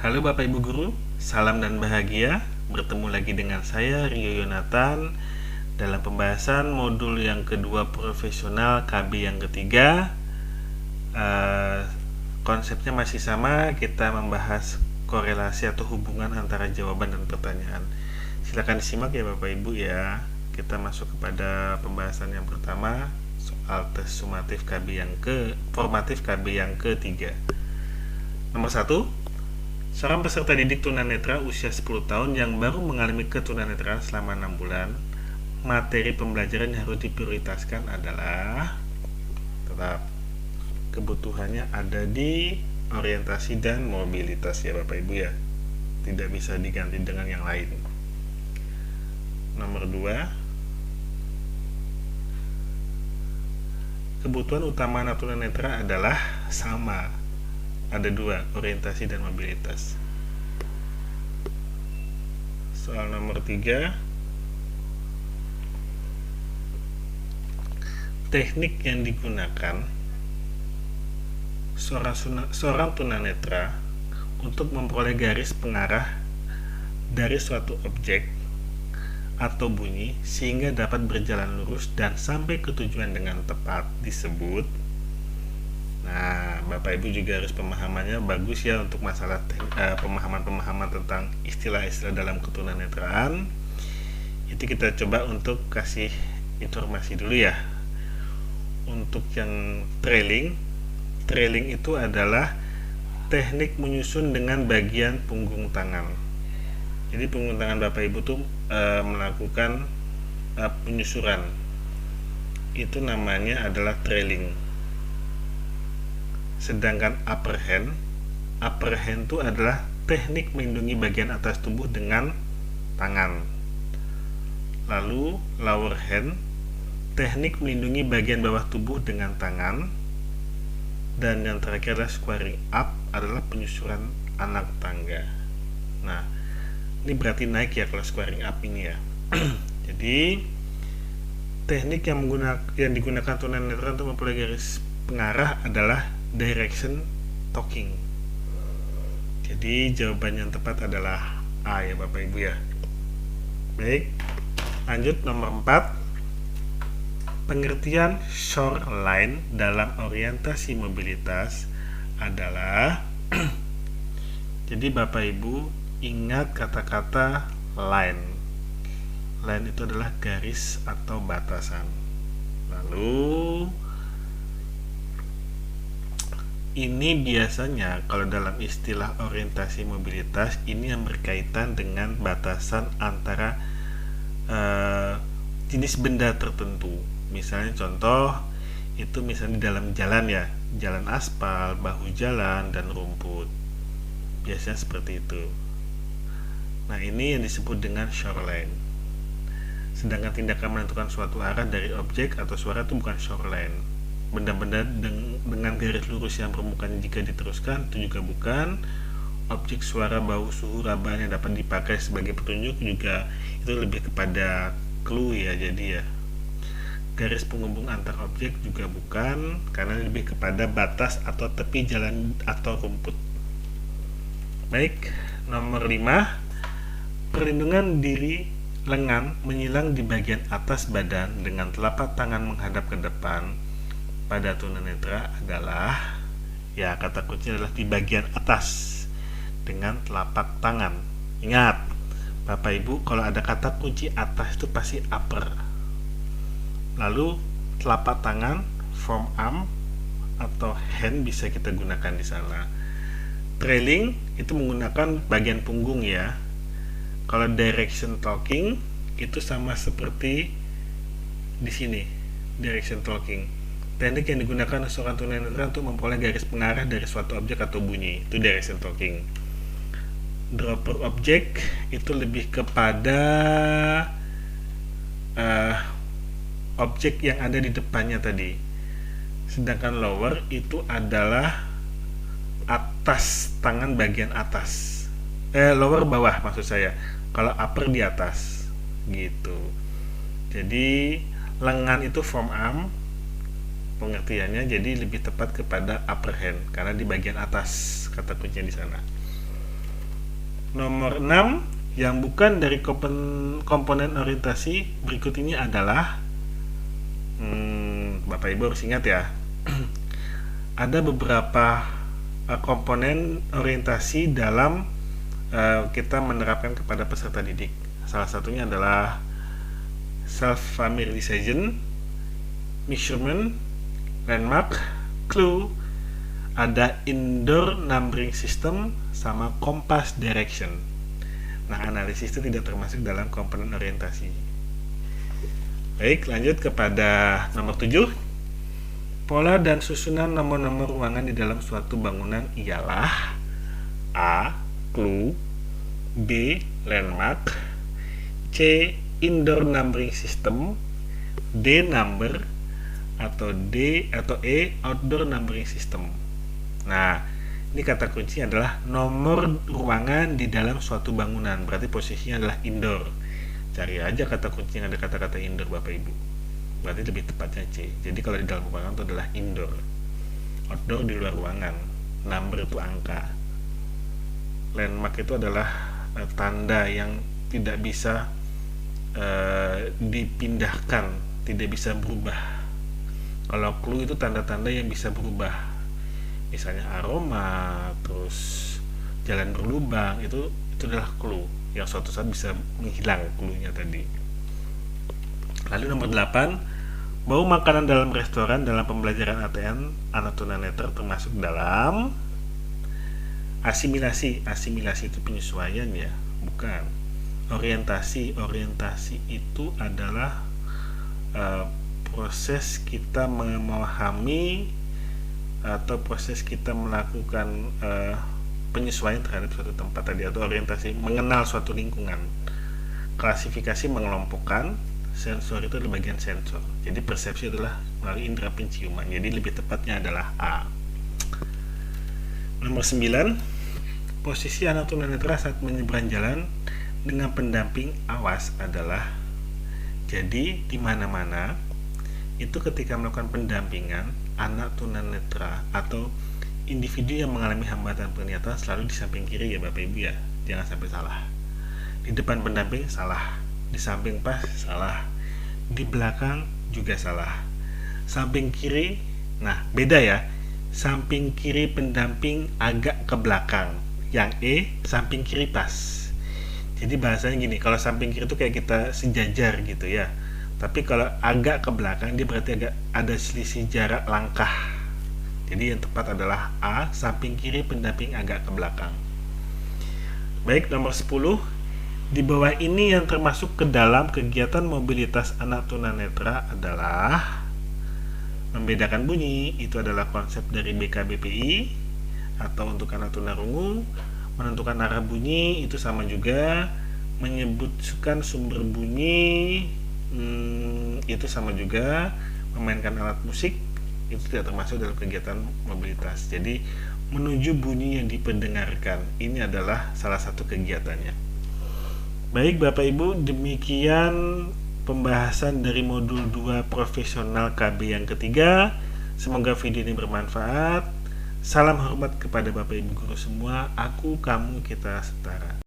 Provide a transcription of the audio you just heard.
Halo Bapak Ibu Guru, salam dan bahagia. Bertemu lagi dengan saya Rio Yonatan dalam pembahasan modul yang kedua profesional KB yang ketiga. Konsepnya masih sama, kita membahas korelasi atau hubungan antara jawaban dan pertanyaan. Silakan disimak ya Bapak Ibu ya. Kita masuk kepada pembahasan yang pertama, soal tes formatif KB yang ketiga. Nomor 1, seorang peserta didik tunanetra usia 10 tahun yang baru mengalami ketunanetraan selama 6 bulan. Materi pembelajaran yang harus diprioritaskan adalah, tetap kebutuhannya ada di orientasi dan mobilitas ya Bapak Ibu ya. Tidak bisa diganti dengan yang lain. Nomor 2, kebutuhan utama anak tunanetra adalah sama. Ada 2, orientasi dan mobilitas. Soal nomor 3, teknik yang digunakan seorang tunanetra untuk memperoleh garis pengarah dari suatu objek atau bunyi sehingga dapat berjalan lurus dan sampai ke tujuan dengan tepat disebut. Nah, Bapak Ibu juga harus pemahamannya bagus ya untuk masalah pemahaman tentang istilah-istilah dalam ketunanetraan. Itu kita coba untuk kasih informasi dulu ya. Untuk yang trailing itu adalah teknik menyusun dengan bagian punggung tangan. Jadi punggung tangan Bapak Ibu tuh melakukan penyusuran. Itu namanya adalah trailing. Sedangkan upper hand itu adalah teknik melindungi bagian atas tubuh dengan tangan. Lalu lower hand, teknik melindungi bagian bawah tubuh dengan tangan. Dan yang terakhir adalah squaring up, adalah penyusuran anak tangga. Nah, ini berarti naik ya kalau squaring up ini ya. Jadi teknik yang digunakan tunanetra untuk memperoleh garis pengarah adalah direction talking. Jadi jawaban yang tepat adalah A ya Bapak Ibu ya. Baik, lanjut nomor 4. Pengertian shoreline dalam orientasi mobilitas adalah jadi Bapak Ibu ingat kata-kata line. Line itu adalah garis atau batasan. Lalu ini biasanya kalau dalam istilah orientasi mobilitas ini yang berkaitan dengan batasan antara jenis benda tertentu. Misalnya contoh itu misalnya di dalam jalan ya, jalan aspal, bahu jalan, dan rumput. Biasanya seperti itu. Nah, ini yang disebut dengan shoreline. Sedangkan tindakan menentukan suatu arah dari objek atau suara itu bukan shoreline. Benda-benda dengan garis lurus yang permukaan jika diteruskan itu juga bukan. Objek, suara, bau, suhu, raban yang dapat dipakai sebagai petunjuk juga itu lebih kepada clue ya. Jadi ya, garis penghubung antar objek juga bukan, karena lebih kepada batas atau tepi jalan atau rumput. Baik, nomor 5, perlindungan diri lengan menyilang di bagian atas badan dengan telapak tangan menghadap ke depan pada tunanetra adalah, ya kata kuncinya adalah di bagian atas dengan telapak tangan. Ingat Bapak Ibu, kalau ada kata kunci atas itu pasti upper. Lalu telapak tangan, forearm atau hand bisa kita gunakan di sana. Trailing itu menggunakan bagian punggung ya. Kalau direction talking itu sama seperti di sini, direction talking. Teknik yang digunakan seorang tunanetra untuk memperoleh garis pengarah dari suatu objek atau bunyi, itu direction talking. Dropper object itu lebih kepada objek yang ada di depannya tadi. Sedangkan lower itu adalah atas tangan bagian atas. Lower bawah maksud saya. Kalau upper di atas gitu. Jadi lengan itu forearm, pengertiannya jadi lebih tepat kepada upper hand karena di bagian atas kata kuncinya di sana. Nomor 6 yang bukan dari komponen orientasi berikut ini adalah Bapak Ibu harus ingat ya. Ada beberapa komponen orientasi dalam kita menerapkan kepada peserta didik. Salah satunya adalah self-familiarization, measurement, landmark, clue, ada indoor numbering system, sama compass direction. Nah, analisis itu tidak termasuk dalam komponen orientasi. Baik, lanjut kepada nomor 7. Pola dan susunan nomor-nomor ruangan di dalam suatu bangunan ialah A. Clue, B. Landmark, C. Indoor numbering system, D. Number, atau E. Outdoor numbering system. Nah, ini kata kunci adalah nomor ruangan di dalam suatu bangunan. Berarti posisinya adalah indoor. Cari aja kata kunci yang ada kata-kata indoor, Bapak Ibu. Berarti lebih tepatnya C. Jadi kalau di dalam ruangan itu adalah indoor. Outdoor di luar ruangan. Number itu angka. Landmark itu adalah tanda yang tidak bisa dipindahkan, tidak bisa berubah. Kalau clue itu tanda-tanda yang bisa berubah, misalnya aroma, terus jalan berlubang, itu adalah clue yang suatu saat bisa menghilang clue-nya tadi. Lalu nomor 8, bau makanan dalam restoran dalam pembelajaran ATN anak tunanetra termasuk dalam asimilasi. Asimilasi itu penyesuaian ya, bukan. Orientasi itu adalah proses kita memahami atau proses kita melakukan penyesuaian terhadap suatu tempat tadi, atau orientasi mengenal suatu lingkungan. Klasifikasi mengelompokkan, sensor itu adalah bagian sensor. Jadi persepsi adalah melalui indera penciuman. Jadi lebih tepatnya adalah A. Nomor 9, posisi anak tunanetra saat menyeberang jalan dengan pendamping awas adalah, jadi di mana-mana itu ketika melakukan pendampingan, anak tunanetra atau individu yang mengalami hambatan penglihatan selalu di samping kiri ya Bapak Ibu ya, jangan sampai salah. Di depan pendamping salah, di samping pas salah, di belakang juga salah. Samping kiri, nah beda ya, samping kiri pendamping agak ke belakang, yang E samping kiri pas. Jadi bahasanya gini, kalau samping kiri itu kayak kita sejajar gitu ya, tapi kalau agak ke belakang dia berarti agak ada selisih jarak langkah. Jadi yang tepat adalah A, samping kiri pendamping agak ke belakang. Baik, nomor 10, di bawah ini yang termasuk ke dalam kegiatan mobilitas anak tunanetra adalah membedakan bunyi, itu adalah konsep dari BKBPI atau untuk anak tunarungu. Menentukan arah bunyi itu sama juga, menyebutkan sumber bunyi itu sama juga, memainkan alat musik itu tidak termasuk dalam kegiatan mobilitas. Jadi menuju bunyi yang dipendengarkan ini adalah salah satu kegiatannya. Baik Bapak Ibu, demikian pembahasan dari modul 2 profesional KB yang ketiga. Semoga video ini bermanfaat. Salam hormat kepada Bapak Ibu guru semua. Aku, kamu, kita setara.